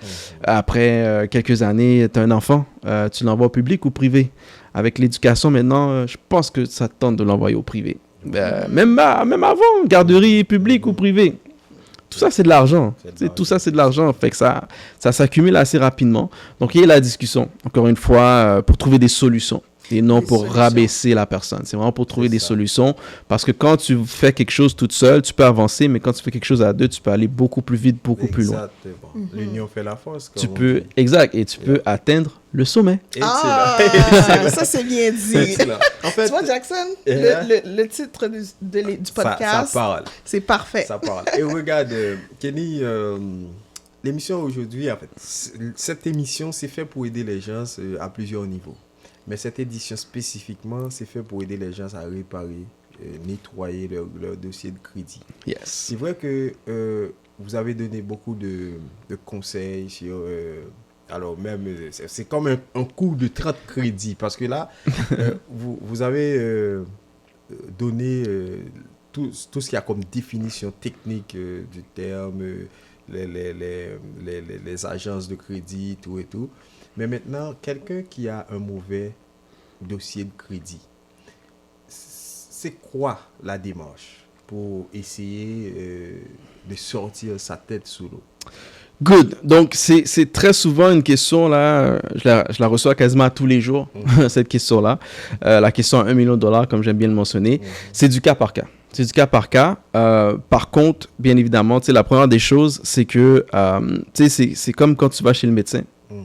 Après quelques années, tu as un enfant, tu l'envoies au public ou privé? Avec l'éducation maintenant, je pense que ça tente de l'envoyer au privé. Même avant, garderie publique ou privée. Tout ça, c'est de l'argent. Tout ça, c'est de l'argent. Fait que ça s'accumule assez rapidement. Donc, il y a la discussion, encore une fois, pour trouver des solutions. Et non pour rabaisser la personne. C'est vraiment pour trouver des solutions. Parce que quand tu fais quelque chose toute seule, tu peux avancer, mais quand tu fais quelque chose à deux, tu peux aller beaucoup plus vite, beaucoup plus loin. Exactement. L'union fait la force. Tu peux, exact, et tu peux atteindre le sommet. Ça c'est bien dit. En fait, tu vois, Jackson, le titre du podcast, ça parle. C'est parfait. Ça parle. Et regarde, Kenny, l'émission aujourd'hui, en fait, cette émission, c'est fait pour aider les gens à plusieurs niveaux. Mais cette édition spécifiquement, c'est fait pour aider les gens à réparer, nettoyer leur dossier de crédit. Yes. C'est vrai que vous avez donné beaucoup de conseils sur... alors même, c'est comme un cours de 30 crédits. Parce que là, vous avez donné tout ce qu'il y a comme définition technique du terme, les agences de crédit, tout et tout. Mais maintenant, quelqu'un qui a un mauvais dossier de crédit, c'est quoi la démarche pour essayer de sortir sa tête sous l'eau? Good. Donc, c'est très souvent une question, là, je la reçois quasiment tous les jours, cette question-là. La question à $1 million, comme j'aime bien le mentionner, c'est du cas par cas. C'est du cas par cas. Par contre, bien évidemment, la première des choses, c'est que c'est comme quand tu vas chez le médecin.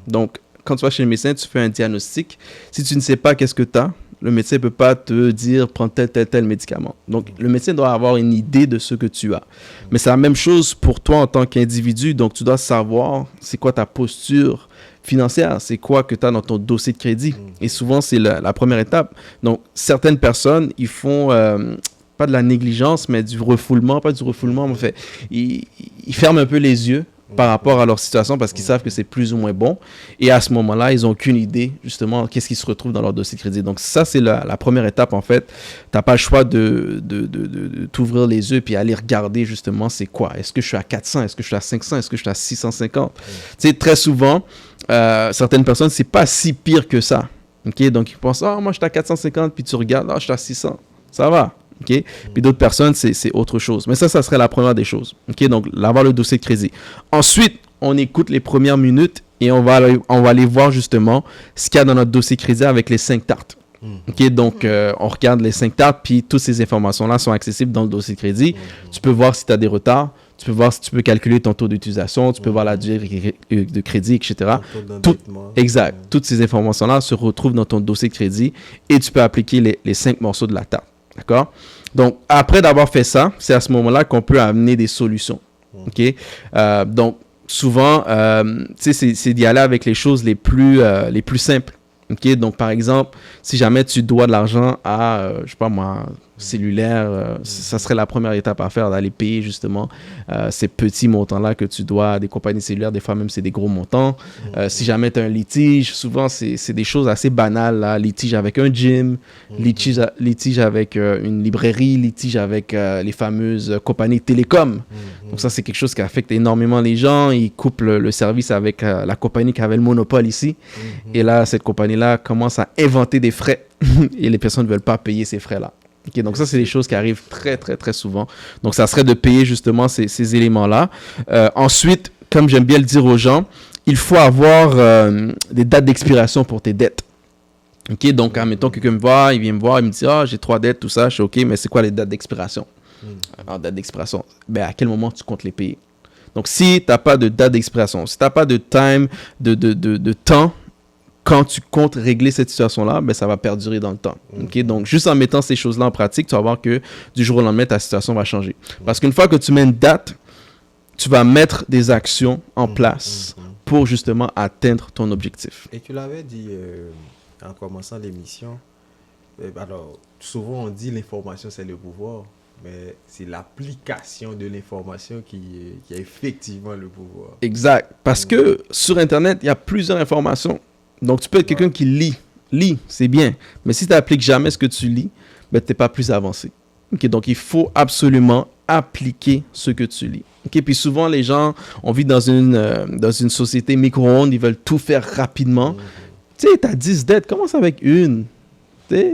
Donc, quand tu vas chez le médecin, tu fais un diagnostic. Si tu ne sais pas qu'est-ce que tu as, le médecin ne peut pas te dire prends tel médicament. Donc, le médecin doit avoir une idée de ce que tu as. Mais c'est la même chose pour toi en tant qu'individu. Donc, tu dois savoir c'est quoi ta posture financière, c'est quoi que tu as dans ton dossier de crédit. Et souvent, c'est la première étape. Donc, certaines personnes, ils font... pas de la négligence, mais du refoulement, pas du refoulement, mais en fait, ils ferment un peu les yeux par rapport à leur situation parce qu'ils savent que c'est plus ou moins bon. Et à ce moment-là, ils n'ont aucune idée, justement, qu'est-ce qui se retrouve dans leur dossier de crédit. Donc, ça, c'est la première étape, en fait. Tu n'as pas le choix de t'ouvrir les yeux et aller regarder, justement, c'est quoi. Est-ce que je suis à 400? Est-ce que je suis à 500? Est-ce que je suis à 650? Tu sais, très souvent, certaines personnes, c'est pas si pire que ça. OK? Donc, ils pensent, moi, je suis à 450, puis tu regardes, je suis à 600. Ça va. Okay? Puis d'autres personnes, c'est autre chose. Mais ça serait la première des choses. Okay? Donc, avoir le dossier de crédit. Ensuite, on écoute les premières minutes et on va aller voir justement ce qu'il y a dans notre dossier de crédit avec les 5 tartes. Okay? Donc, on regarde les 5 tartes, puis toutes ces informations-là sont accessibles dans le dossier de crédit. Tu peux voir si tu as des retards. Tu peux voir si tu peux calculer ton taux d'utilisation. Tu peux voir la durée de crédit, etc. Exact. Toutes ces informations-là se retrouvent dans ton dossier de crédit et tu peux appliquer les 5 morceaux de la tarte. D'accord? Donc, après d'avoir fait ça, c'est à ce moment-là qu'on peut amener des solutions. OK? Donc, souvent, c'est d'y aller avec les choses les plus simples. OK? Donc, par exemple, si jamais tu dois de l'argent à, je sais pas moi, cellulaire, ça serait la première étape à faire, d'aller payer justement ces petits montants-là que tu dois à des compagnies cellulaires. Des fois même, c'est des gros montants. Si jamais tu as un litige, souvent, c'est des choses assez banales. Là. Litige avec un gym, litige avec une librairie, litige avec les fameuses compagnies télécom. Donc ça, c'est quelque chose qui affecte énormément les gens. Ils coupent le service avec la compagnie qui avait le monopole ici. Et là, cette compagnie-là commence à inventer des frais et les personnes ne veulent pas payer ces frais-là. Okay, donc ça, c'est des choses qui arrivent très, très, très souvent. Donc, ça serait de payer justement ces éléments-là. Ensuite, comme j'aime bien le dire aux gens, il faut avoir des dates d'expiration pour tes dettes. OK, donc, admettons que quelqu'un il vient me voir, il me dit « j'ai 3 dettes, tout ça. » Je suis « OK, mais c'est quoi les dates d'expiration? » Alors, date d'expiration, à quel moment tu comptes les payer? Donc, si tu n'as pas de date d'expiration, si tu n'as pas de time, de temps, quand tu comptes régler cette situation-là, ça va perdurer dans le temps. Okay? Donc, juste en mettant ces choses-là en pratique, tu vas voir que du jour au lendemain, ta situation va changer. Parce qu'une fois que tu mets une date, tu vas mettre des actions en place pour justement atteindre ton objectif. Et tu l'avais dit en commençant l'émission, alors, souvent on dit l'information, c'est le pouvoir, mais c'est l'application de l'information qui a effectivement le pouvoir. Exact. Parce que sur Internet, il y a plusieurs informations. Donc, tu peux être quelqu'un qui lit, c'est bien. Mais si tu n'appliques jamais ce que tu lis, tu n'es pas plus avancé. Okay, donc, il faut absolument appliquer ce que tu lis. Okay, puis souvent, les gens, on vit dans une société micro-ondes, ils veulent tout faire rapidement. Tu sais, tu as 10 dettes, commence avec une. Tu sais,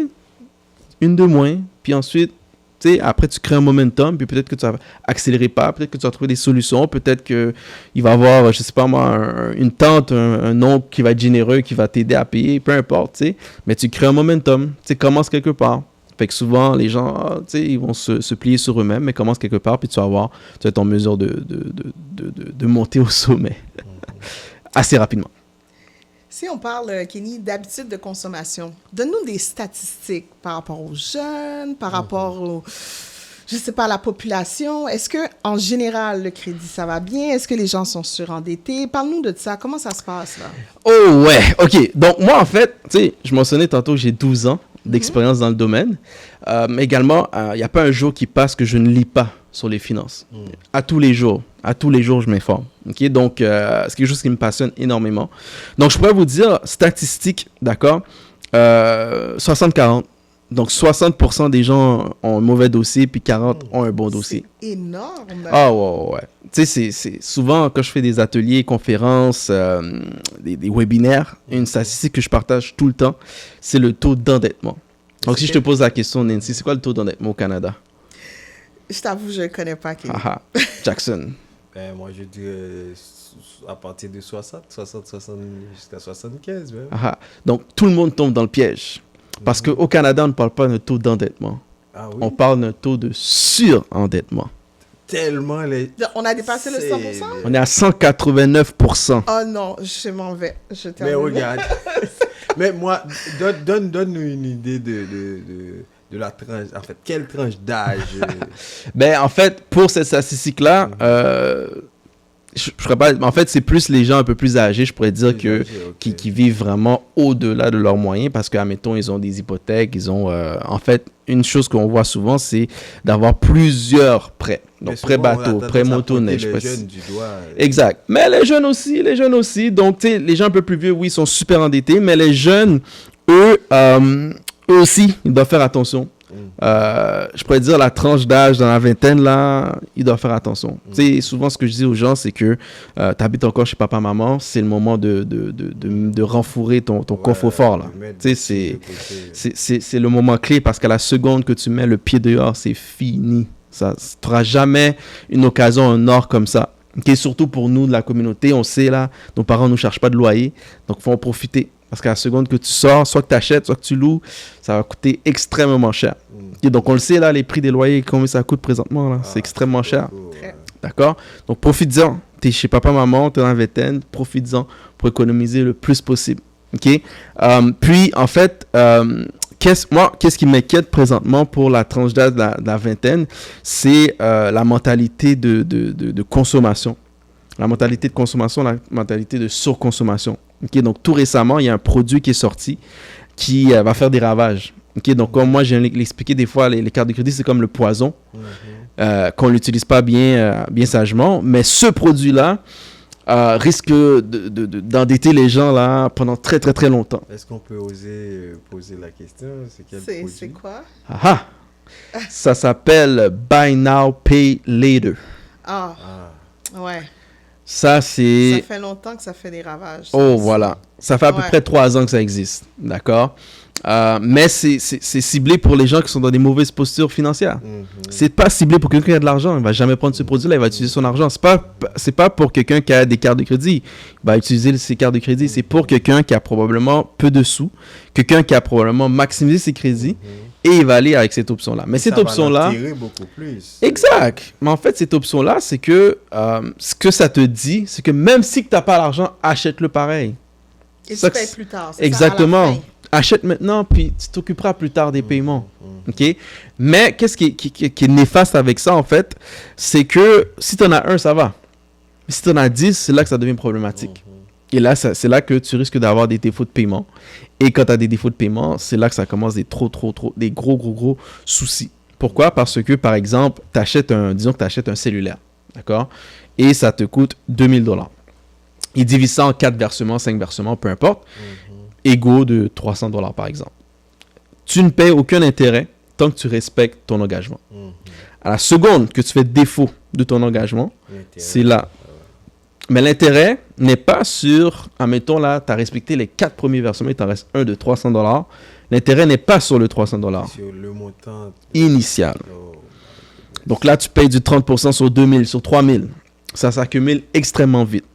une de moins, puis ensuite, Tu sais, après, tu crées un momentum, puis peut-être que tu vas accélérer pas, peut-être que tu vas trouver des solutions, peut-être qu'il va y avoir, je sais pas moi, une tante, un oncle qui va être généreux, qui va t'aider à payer, peu importe, tu sais. Mais tu crées un momentum, tu sais, commence quelque part. Fait que souvent, les gens, tu sais, ils vont se plier sur eux-mêmes, mais commence quelque part, puis tu vas être en mesure de monter au sommet assez rapidement. Si on parle, Kenny, d'habitudes de consommation, donne-nous des statistiques par rapport aux jeunes, par rapport je sais pas, à la population. Est-ce que en général, le crédit, ça va bien? Est-ce que les gens sont surendettés? Parle-nous de ça. Comment ça se passe, là? Oh ouais, OK. Donc moi, en fait, tu sais, je mentionnais tantôt que j'ai 12 ans d'expérience dans le domaine. Mais également, il n'y a pas un jour qui passe que je ne lis pas sur les finances. À tous les jours, je m'informe. Okay? Donc, c'est quelque chose qui me passionne énormément. Donc, je pourrais vous dire, statistiques, d'accord, 60-40. Donc, 60% des gens ont un mauvais dossier, puis 40% ont un bon dossier. C'est énorme. Ah ouais. Tu sais, c'est souvent, quand je fais des ateliers, conférences, des webinaires, une statistique que je partage tout le temps, c'est le taux d'endettement. Donc, si je te pose la question, Nancy, c'est quoi le taux d'endettement au Canada? Je t'avoue, je ne connais pas, Kenny. Jackson. Moi, je dirais à partir de 60 jusqu'à 75. Même. Donc, tout le monde tombe dans le piège. Parce qu'au Canada, on ne parle pas d'un taux d'endettement. Ah oui? On parle d'un taux de surendettement. Tellement les... On a dépassé le 100%? On est à 189%. Oh non, je m'en vais. Je Mais regarde. Mais moi, donne-nous une idée de la tranche. En fait, quelle tranche d'âge? Ben, en fait, pour cette statistique-là, je pourrais pas, en fait, c'est plus les gens un peu plus âgés, je pourrais dire, qui vivent vraiment au-delà de leurs moyens parce qu'admettons, ils ont des hypothèques, ils ont... en fait, une chose qu'on voit souvent, c'est d'avoir plusieurs prêts. Donc, prêt bateau, prêt motoneige. Les jeunes du doigt. Exact. Mais les jeunes aussi. Donc, tu sais, les gens un peu plus vieux, oui, ils sont super endettés, mais les jeunes, eux aussi, ils doivent faire attention. Je pourrais dire la tranche d'âge dans la vingtaine, là, ils doivent faire attention. Tu sais, souvent, ce que je dis aux gens, c'est que tu habites encore chez papa-maman, c'est le moment de renfourer ton coffre-fort, là. Tu sais, c'est le moment clé parce qu'à la seconde que tu mets le pied dehors, c'est fini. Tu n'auras jamais une occasion en or comme ça. Okay? Surtout pour nous, de la communauté, on sait, là, nos parents ne nous chargent pas de loyer, donc il faut en profiter. Parce qu'à la seconde que tu sors, soit que tu achètes, soit que tu loues, ça va coûter extrêmement cher. Okay, donc, on le sait, là, les prix des loyers, combien ça coûte présentement, là, c'est extrêmement cher. D'accord? Donc, profites-en. Tu es chez papa-maman, tu es dans la vingtaine, profites-en pour économiser le plus possible. OK? Puis, en fait, qu'est-ce qui m'inquiète présentement pour la tranche d'âge de la vingtaine, c'est la mentalité de consommation. La mentalité de consommation, la mentalité de surconsommation. Okay, donc, tout récemment, il y a un produit qui est sorti qui va faire des ravages. Okay, donc, comme moi, je viens l'expliquer des fois, les cartes de crédit, c'est comme le poison qu'on ne l'utilise pas bien sagement. Mais ce produit-là risque d'endetter les gens là, pendant très, très, très longtemps. Est-ce qu'on peut oser poser la question? C'est quel produit? C'est quoi? Ça s'appelle Buy Now, Pay Later. Ouais. Ça fait longtemps que ça fait des ravages. Voilà. Ça fait à peu près 3 ans que ça existe. D'accord? Mais c'est ciblé pour les gens qui sont dans des mauvaises postures financières. C'est pas ciblé pour quelqu'un qui a de l'argent. Il va jamais prendre ce produit-là. Il va utiliser son argent. C'est pas pour quelqu'un qui a des cartes de crédit. Il va utiliser ses cartes de crédit. C'est pour quelqu'un qui a probablement peu de sous. Quelqu'un qui a probablement maximisé ses crédits. Et il va aller avec cette option-là. Mais cette option-là... Ça va l'attirer beaucoup plus. Exact. Mais en fait, cette option-là, c'est que ce que ça te dit, c'est que même si tu n'as pas l'argent, achète-le pareil. Et tu payes plus tard. Exactement. Achète maintenant, puis tu t'occuperas plus tard des paiements. OK? Mais qu'est-ce qui est néfaste avec ça, en fait, c'est que si tu en as un, ça va. Mais si tu en as 10, c'est là que ça devient problématique. Et là, c'est là que tu risques d'avoir des défauts de paiement. Et quand tu as des défauts de paiement, c'est là que ça commence des gros soucis. Pourquoi? Parce que, par exemple, disons que tu achètes un cellulaire, d'accord? Et ça te coûte 2000 $. Il divise ça en 4 versements, 5 versements, peu importe, égaux de 300 $, par exemple. Tu ne payes aucun intérêt tant que tu respectes ton engagement. À la seconde que tu fais défaut de ton engagement, c'est là. Mais l'intérêt n'est pas sur, admettons là, tu as respecté les 4 premiers versements, il t'en reste un de 300 $, L'intérêt n'est pas sur le $300 Sur le montant initial. Oh. Donc là, tu payes du 30% sur 2000, sur 3000. Ça s'accumule extrêmement vite.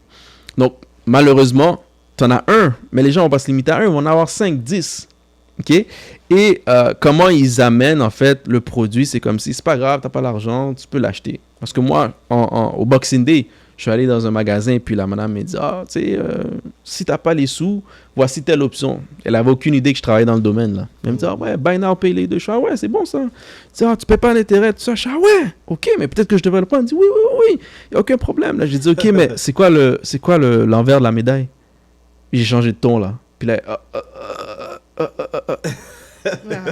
Donc, malheureusement, tu en as un, mais les gens vont pas se limiter à un, ils vont en avoir 5, 10. OK? Et comment ils amènent, en fait, le produit, c'est comme si, c'est pas grave, tu n'as pas l'argent, tu peux l'acheter. Parce que moi, au Boxing Day, je suis allé dans un magasin, puis la madame m'a dit, ah, tu sais, si tu n'as pas les sous, voici telle option. Elle avait aucune idée que je travaillais dans le domaine, là. Elle me dit, ah ouais, buy now, pay later. Je suis, ah ouais, c'est bon ça. Elle dit, ah, tu paies pas l'intérêt, tout ça. Je suis, ah ouais, ok, mais peut-être que je devrais le prendre. Elle dit, oui, il n'y a aucun problème. Là, j'ai dit, ok, mais c'est quoi l'envers de la médaille? J'ai changé de ton, là. Puis là,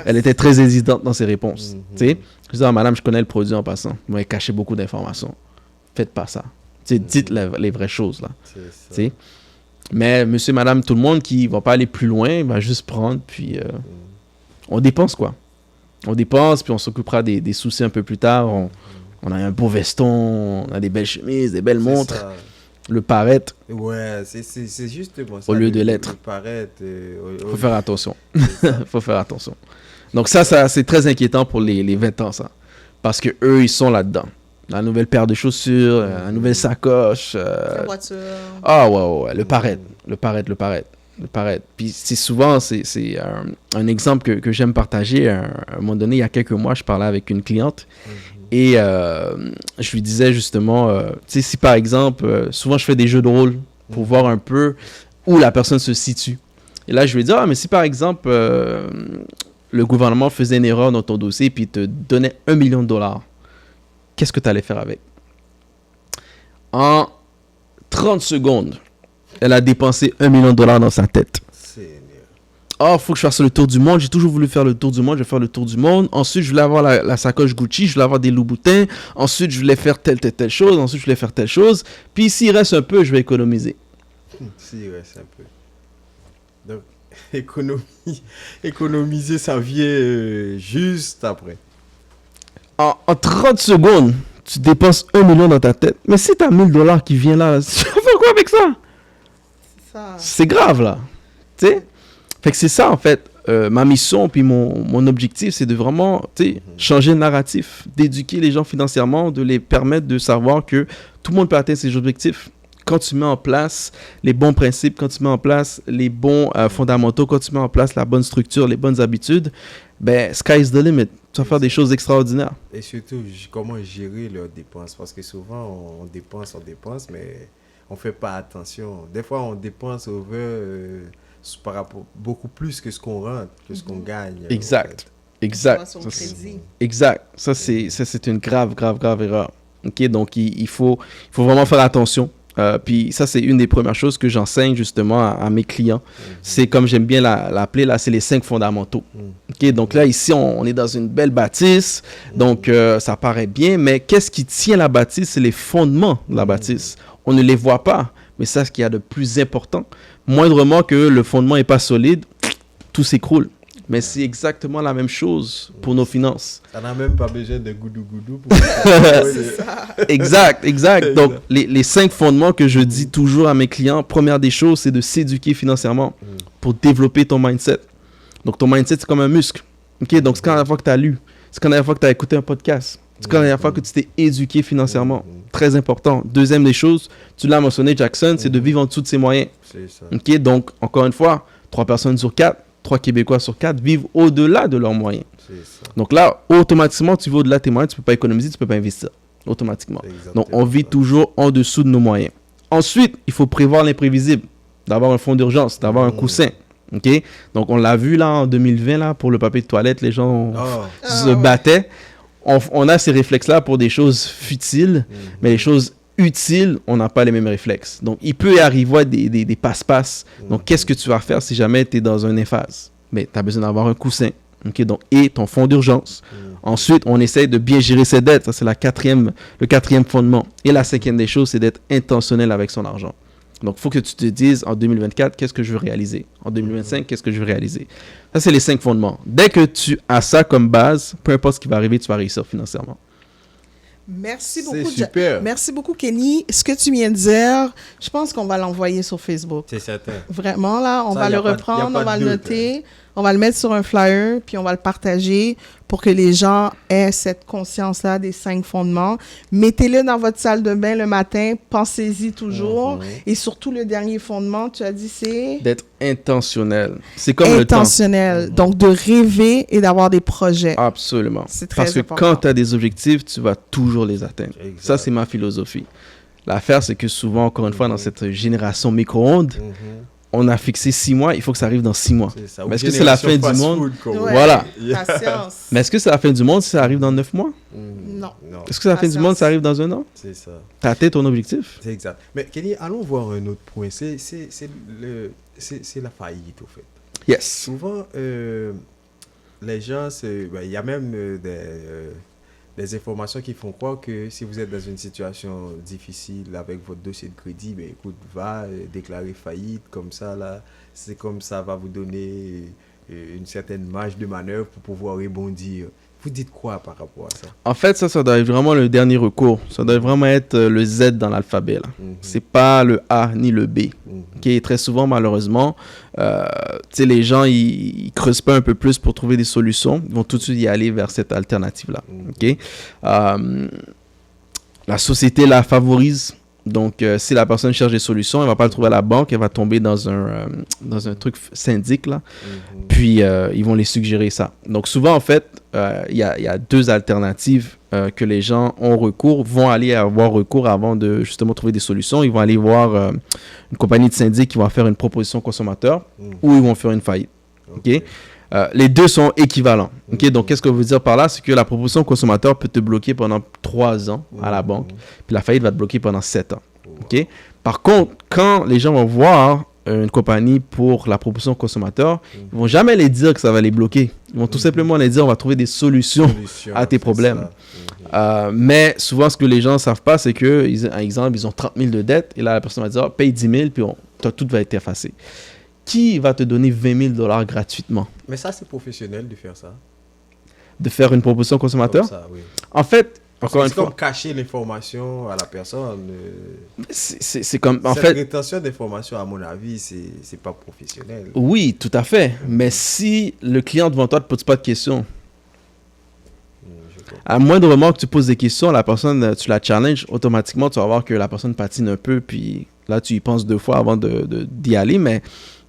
elle était très hésitante dans ses réponses. Tu sais, je dis, ah, madame, je connais le produit en passant. Vous m'avez caché beaucoup d'informations. Faites pas ça. Tu sais, dites les vraies choses, là. Tu sais. Mais monsieur, madame, tout le monde qui va pas aller plus loin, va juste prendre, puis on dépense, quoi. On dépense, puis on s'occupera des soucis un peu plus tard. On a un beau veston, on a des belles chemises, des belles montres. Ça. Le paraître. Ouais, c'est justement ça. Au lieu de l'être. Le paraître. Faut faire attention. Faut faire attention. Donc ça c'est très inquiétant pour les 20 ans, ça. Parce que eux, ils sont là-dedans. La nouvelle paire de chaussures, la nouvelle sacoche. La voiture. Ah ouais. Le paraître. Puis c'est souvent, c'est un exemple que j'aime partager. À un moment donné, il y a quelques mois, je parlais avec une cliente. Et je lui disais justement, tu sais, si par exemple, souvent je fais des jeux de rôle pour voir un peu où la personne se situe. Et là, je lui ai dit, mais si par exemple, le gouvernement faisait une erreur dans ton dossier puis te donnait $1 million, qu'est-ce que tu allais faire avec? En 30 secondes, elle a dépensé $1 million dans sa tête. Oh, faut que je fasse le tour du monde. J'ai toujours voulu faire le tour du monde. Je vais faire le tour du monde. Ensuite, je voulais avoir la sacoche Gucci. Je voulais avoir des Louboutins. Ensuite, je voulais faire telle chose. Ensuite, je voulais faire telle chose. Puis, s'il reste un peu, je vais économiser. S'il reste un peu. Donc, économiser, ça vient juste après. En 30 secondes, tu dépenses $1 million dans ta tête. Mais si tu as $1000 qui vient là, tu vas faire quoi avec ça? C'est grave, là. Tu sais? Fait que c'est ça, en fait, ma mission, puis mon objectif, c'est de vraiment changer le narratif, d'éduquer les gens financièrement, de les permettre de savoir que tout le monde peut atteindre ses objectifs. Quand tu mets en place les bons principes, quand tu mets en place les bons fondamentaux, quand tu mets en place la bonne structure, les bonnes habitudes, ben, sky's the limit. Tu vas faire des choses extraordinaires. Et surtout, comment gérer leurs dépenses. Parce que souvent, on dépense, mais on ne fait pas attention. Des fois, on dépense par rapport beaucoup plus que ce qu'on rentre, que ce qu'on gagne. Exact. Ça, c'est une grave erreur. OK, donc il faut vraiment faire attention. Puis ça, c'est une des premières choses que j'enseigne justement à mes clients. C'est comme j'aime bien l'appeler, là, c'est les 5 fondamentaux. OK, donc là, ici, on est dans une belle bâtisse. Donc, ça paraît bien, mais qu'est-ce qui tient la bâtisse? C'est les fondements de la bâtisse. On ne les voit pas, mais c'est ce qu'il y a de plus important. Moindrement que le fondement n'est pas solide, tout s'écroule. Mais c'est exactement la même chose pour nos finances. Ça n'a même pas besoin de goudou-goudou. Exact. Donc, les 5 fondements que je dis toujours à mes clients, première des choses, c'est de s'éduquer financièrement pour développer ton mindset. Donc, ton mindset, c'est comme un muscle. Okay? Donc, c'est quand la dernière fois que tu as lu, c'est quand la dernière fois que tu as écouté un podcast, c'est quand la dernière fois que tu t'es éduqué financièrement. Très important. Deuxième des choses, tu l'as mentionné, Jackson, c'est de vivre en dessous de ses moyens. C'est ça. Okay? Donc, encore une fois, 3 personnes sur 4, 3 Québécois sur 4 vivent au-delà de leurs moyens. C'est ça. Donc là, automatiquement, tu vas au-delà de tes moyens, tu ne peux pas économiser, tu ne peux pas investir. Automatiquement. Donc, on vit toujours en dessous de nos moyens. Ensuite, il faut prévoir l'imprévisible, d'avoir un fonds d'urgence, d'avoir un coussin. Okay? Donc, on l'a vu là en 2020, là, pour le papier de toilette, les gens se battaient. On a ces réflexes-là pour des choses futiles, mais les choses utiles, on n'a pas les mêmes réflexes. Donc, il peut y arriver des passe-passe. Donc, qu'est-ce que tu vas faire si jamais tu es dans un emphase? Mais tu as besoin d'avoir un coussin. Okay? Donc, et ton fonds d'urgence. Ensuite, on essaie de bien gérer ses dettes. Ça, c'est le quatrième fondement. Et la 5e des choses, c'est d'être intentionnel avec son argent. Donc, il faut que tu te dises, en 2024, qu'est-ce que je veux réaliser? En 2025, qu'est-ce que je veux réaliser? Ça, c'est les 5 fondements. Dès que tu as ça comme base, peu importe ce qui va arriver, tu vas réussir financièrement. Merci beaucoup. C'est super. Merci beaucoup, Kenny. Ce que tu viens de dire, je pense qu'on va l'envoyer sur Facebook. C'est certain. Vraiment, là, on va le reprendre, on va le noter. On va le mettre sur un flyer, puis on va le partager pour que les gens aient cette conscience-là des 5 fondements. Mettez-le dans votre salle de bain le matin, pensez-y toujours. Et surtout, le dernier fondement, tu as dit, c'est... D'être intentionnel. C'est comme le temps. Intentionnel. Donc, de rêver et d'avoir des projets. Absolument. C'est très Parce que important. quand tu as des objectifs, tu vas toujours les atteindre. Exact. Ça, c'est ma philosophie. L'affaire, c'est que souvent, encore une fois, dans cette génération micro-ondes, on a fixé 6 mois, il faut que ça arrive dans 6 mois. C'est ça. Mais est-ce que c'est la fin du monde? Ouais, Voilà. Patience. Mais est-ce que c'est la fin du monde si ça arrive dans 9 mois? Non. Est-ce que c'est la fin du monde si ça arrive dans 1 an? C'est ça. T'as atteint ton objectif? C'est exact. Mais Kenny, allons voir un autre point. C'est la faillite, au fait. Yes. Souvent, les gens, il y a même des informations qui font croire que si vous êtes dans une situation difficile avec votre dossier de crédit, ben écoute, va déclarer faillite, comme ça, là, c'est comme ça va vous donner une certaine marge de manœuvre pour pouvoir rebondir. Vous dites quoi par rapport à ça? En fait, ça doit être vraiment le dernier recours. Ça doit vraiment être le Z dans l'alphabet. C'est pas le A ni le B. Ok. Très souvent, malheureusement, les gens, ils creusent pas un peu plus pour trouver des solutions. Ils vont tout de suite y aller vers cette alternative-là. Ok. La société la favorise. Donc, si la personne cherche des solutions, elle ne va pas le trouver à la banque, elle va tomber dans un truc syndic, là. Puis, ils vont les suggérer ça. Donc, souvent, en fait, il y a 2 alternatives que les gens vont aller avoir recours avant de, justement, trouver des solutions. Ils vont aller voir une compagnie de syndic qui va faire une proposition consommateur ou ils vont faire une faillite. OK? Les 2 sont équivalents. Okay? Donc, qu'est-ce que je veux dire par là? C'est que la proposition consommateur peut te bloquer pendant 3 ans à la banque, puis la faillite va te bloquer pendant 7 ans. Okay? Par contre, quand les gens vont voir une compagnie pour la proposition consommateur, ils vont jamais les dire que ça va les bloquer. Ils vont tout simplement les dire on va trouver des solutions à tes problèmes. Mais souvent, ce que les gens ne savent pas, c'est que, par exemple, ils ont 30 000 de dette, et là, la personne va dire paye 10 000, puis tout va être effacé. Qui va te donner 20 000 $ gratuitement? Mais ça, c'est professionnel de faire ça. De faire une proposition consommateur? Comme ça, oui. En fait, encore une fois, c'est comme cacher l'information à la personne. C'est comme, en cette fait, rétention d'information, à mon avis, c'est pas professionnel. Oui, tout à fait. Mais si le client devant toi ne te pose pas de questions, à moindre moment que tu poses des questions, la personne, tu la challenges, automatiquement, tu vas voir que la personne patine un peu, puis là, tu y penses 2 fois avant d'y aller, mais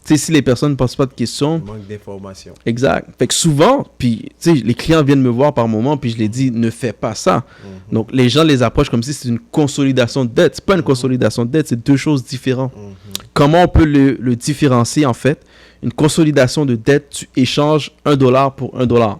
tu sais, si les personnes ne posent pas de questions... Manque d'informations. Exact. Fait que souvent, puis tu sais, les clients viennent me voir par moment, puis je les dis, ne fais pas ça. Donc, les gens les approchent comme si c'est une consolidation de dette. C'est pas une consolidation de dette, c'est 2 choses différentes. Comment on peut le différencier, en fait? Une consolidation de dette, tu échanges $1 pour $1.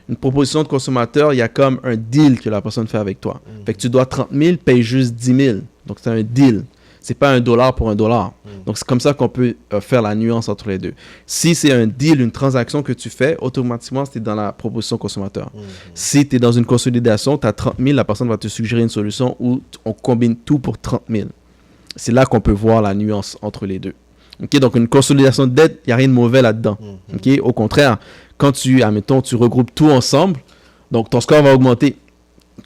Une proposition de consommateur, il y a comme un deal que la personne fait avec toi. Fait que tu dois 30 000, paye juste 10 000. Donc, c'est un deal. C'est pas $1 pour $1. Donc, c'est comme ça qu'on peut faire la nuance entre les deux. Si c'est un deal, une transaction que tu fais, automatiquement, c'est dans la proposition consommateur. Si tu es dans une consolidation, tu as 30 000, la personne va te suggérer une solution où on combine tout pour 30 000. C'est là qu'on peut voir la nuance entre les deux. Okay? Donc, une consolidation de dette, il n'y a rien de mauvais là-dedans. Okay? Au contraire, quand admettons, tu regroupes tout ensemble, donc ton score va augmenter.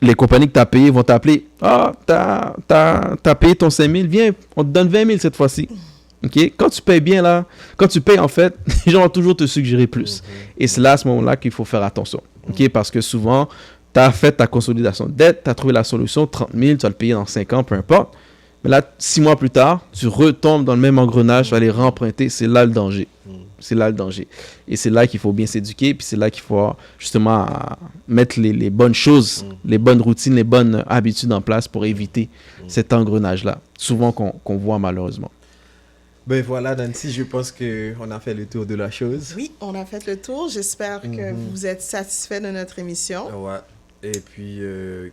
Les compagnies que tu as payées vont t'appeler. Ah, t'as payé ton 5 000, viens, on te donne 20 000 cette fois-ci. Okay? Quand tu payes bien, là, quand tu payes, en fait, les gens vont toujours te suggérer plus. Et c'est là, à ce moment-là, qu'il faut faire attention. Okay? Parce que souvent, tu as fait ta consolidation de dette, tu as trouvé la solution, 30 000, tu vas le payer dans 5 ans, peu importe. Mais là, 6 mois plus tard, tu retombes dans le même engrenage, tu vas aller remprunter. C'est là le danger. C'est là le danger. Et c'est là qu'il faut bien s'éduquer, puis c'est là qu'il faut justement mettre les bonnes choses, les bonnes routines, les bonnes habitudes en place pour éviter cet engrenage-là, souvent qu'on voit malheureusement. Ben voilà, Nancy, je pense qu'on a fait le tour de la chose. Oui, on a fait le tour. J'espère que vous êtes satisfait de notre émission. Ouais. Et puis,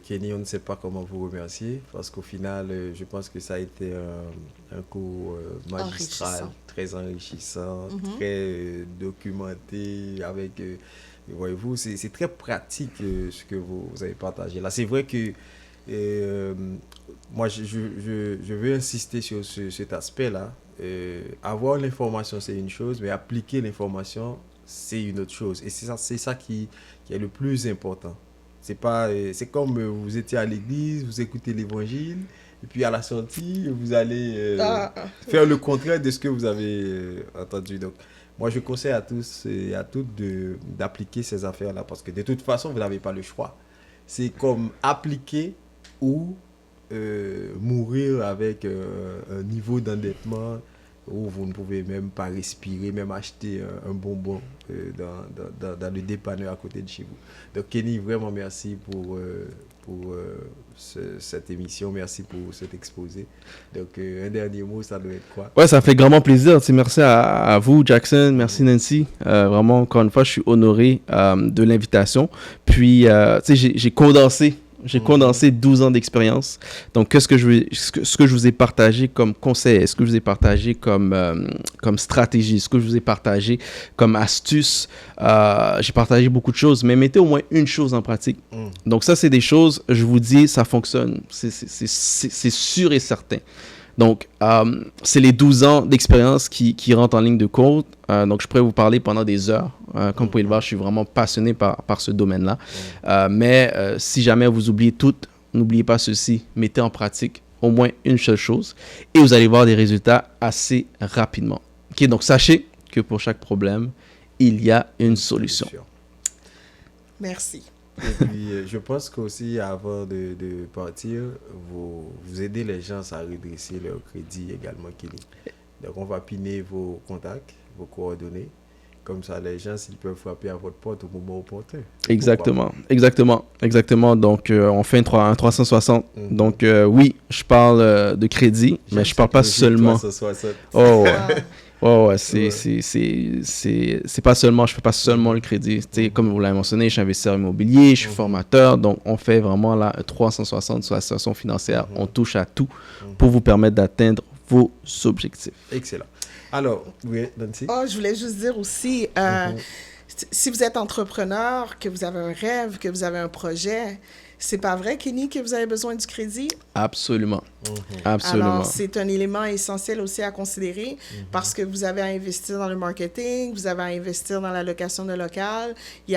Kenny, on ne sait pas comment vous remercier, parce qu'au final, je pense que ça a été un cours magistral, très enrichissant, très documenté, avec, voyez-vous, c'est très pratique ce que vous avez partagé. Là, c'est vrai que moi, je veux insister sur cet aspect-là. Avoir l'information, c'est une chose, mais appliquer l'information, c'est une autre chose. Et c'est ça qui est le plus important. C'est comme vous étiez à l'église, vous écoutez l'évangile, et puis à la sortie, vous allez faire le contraire de ce que vous avez entendu. Donc, Moi, je conseille à tous et à toutes d'appliquer ces affaires-là parce que de toute façon, vous n'avez pas le choix. C'est comme appliquer ou mourir avec un niveau d'endettement où vous ne pouvez même pas respirer, même acheter un bonbon dans le dépanneur à côté de chez vous. Donc Kenny, vraiment merci pour cette émission, merci pour cet exposé. Donc un dernier mot, ça doit être quoi? Ouais, ça fait grandement plaisir. Merci à vous, Jackson. Merci, Nancy. Vraiment, encore une fois, je suis honoré de l'invitation. Puis, j'ai condensé. J'ai condensé 12 ans d'expérience. Donc, ce que je vous ai partagé comme conseil, ce que je vous ai partagé comme stratégie, ce que je vous ai partagé comme astuce, j'ai partagé beaucoup de choses, mais mettez au moins une chose en pratique. Donc, ça, c'est des choses, je vous dis, ça fonctionne. C'est sûr et certain. Donc, c'est les 12 ans d'expérience qui rentrent en ligne de compte. Donc, je pourrais vous parler pendant des heures. Comme vous pouvez le voir, je suis vraiment passionné par ce domaine-là. Mais si jamais vous oubliez tout, n'oubliez pas ceci. Mettez en pratique au moins une seule chose et vous allez voir des résultats assez rapidement. Okay, donc, sachez que pour chaque problème, il y a une solution. Merci. Et puis, je pense qu'aussi, avant de partir, vous aidez les gens à redresser leur crédit également, Kenny. Donc, on va piner vos contacts, vos coordonnées. Comme ça, les gens, s'ils peuvent frapper à votre porte au moment opportun. Exactement. Donc, on fait un 360. Donc, oui, je parle de crédit, mais je parle pas seulement... 360. Oh, ouais, c'est pas seulement, je fais pas seulement le crédit. Comme vous l'avez mentionné, je suis investisseur immobilier, je suis formateur, donc on fait vraiment là 360 sur la situation financière. On touche à tout pour vous permettre d'atteindre vos objectifs. Excellent. Alors, oui, Nancy? Je voulais juste dire aussi, si vous êtes entrepreneur, que vous avez un rêve, que vous avez un projet, c'est pas vrai, Kenny, que vous avez besoin du crédit? Absolument. Alors, c'est un élément essentiel aussi à considérer parce que vous avez à investir dans le marketing, vous avez à investir dans la location de local. Il n'y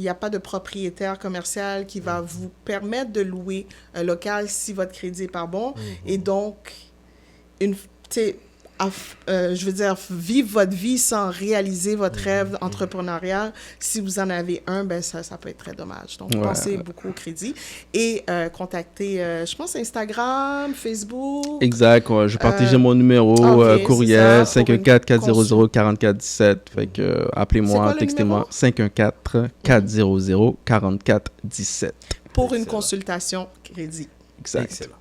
a pas de propriétaire commercial qui va vous permettre de louer un local si votre crédit n'est pas bon. Et donc, je veux dire, vivre votre vie sans réaliser votre rêve entrepreneurial, si vous en avez un, ben ça peut être très dommage. Donc, pensez beaucoup au crédit et contactez, je pense, Instagram, Facebook. Exact. Je partageais mon numéro, courriel, 514-400-4417. Fait que, appelez-moi, textez-moi, 514-400-4417. Pour une consultation crédit. Exact. Excellent.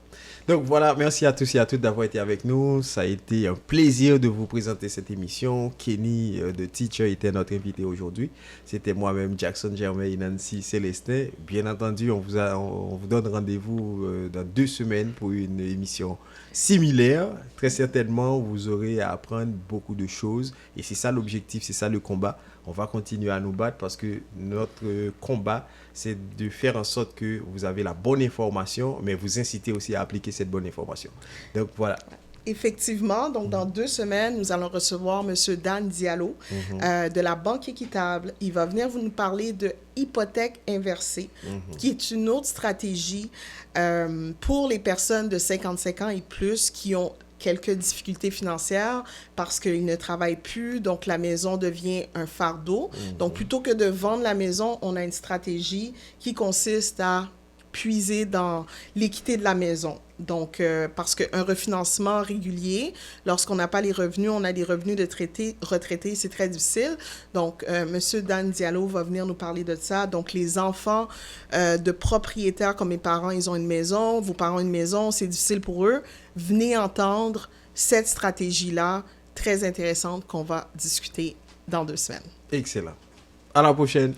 Donc voilà, merci à tous et à toutes d'avoir été avec nous. Ça a été un plaisir de vous présenter cette émission. Kenny de Teacher était notre invité aujourd'hui. C'était moi-même, Jackson Germain et Nancy Célestin. Bien entendu, on vous donne rendez-vous dans 2 semaines pour une émission similaire. Très certainement, vous aurez à apprendre beaucoup de choses. Et c'est ça l'objectif, c'est ça le combat. On va continuer à nous battre parce que notre combat, c'est de faire en sorte que vous avez la bonne information, mais vous incitez aussi à appliquer cette bonne information. Donc, voilà. Effectivement, donc dans 2 semaines, nous allons recevoir M. Dan Diallo de la Banque Équitable. Il va venir nous parler de hypothèque inversée, qui est une autre stratégie pour les personnes de 55 ans et plus qui ont quelques difficultés financières parce qu'ils ne travaillent plus, donc la maison devient un fardeau. Donc, plutôt que de vendre la maison, on a une stratégie qui consiste à puiser dans l'équité de la maison. Donc, parce qu'un refinancement régulier, lorsqu'on n'a pas les revenus, on a des revenus de retraités, c'est très difficile. Donc, M. Dan Diallo va venir nous parler de ça. Donc, les enfants de propriétaires comme mes parents, ils ont une maison, vos parents ont une maison, c'est difficile pour eux. Venez entendre cette stratégie-là, très intéressante, qu'on va discuter dans 2 semaines. Excellent. À la prochaine.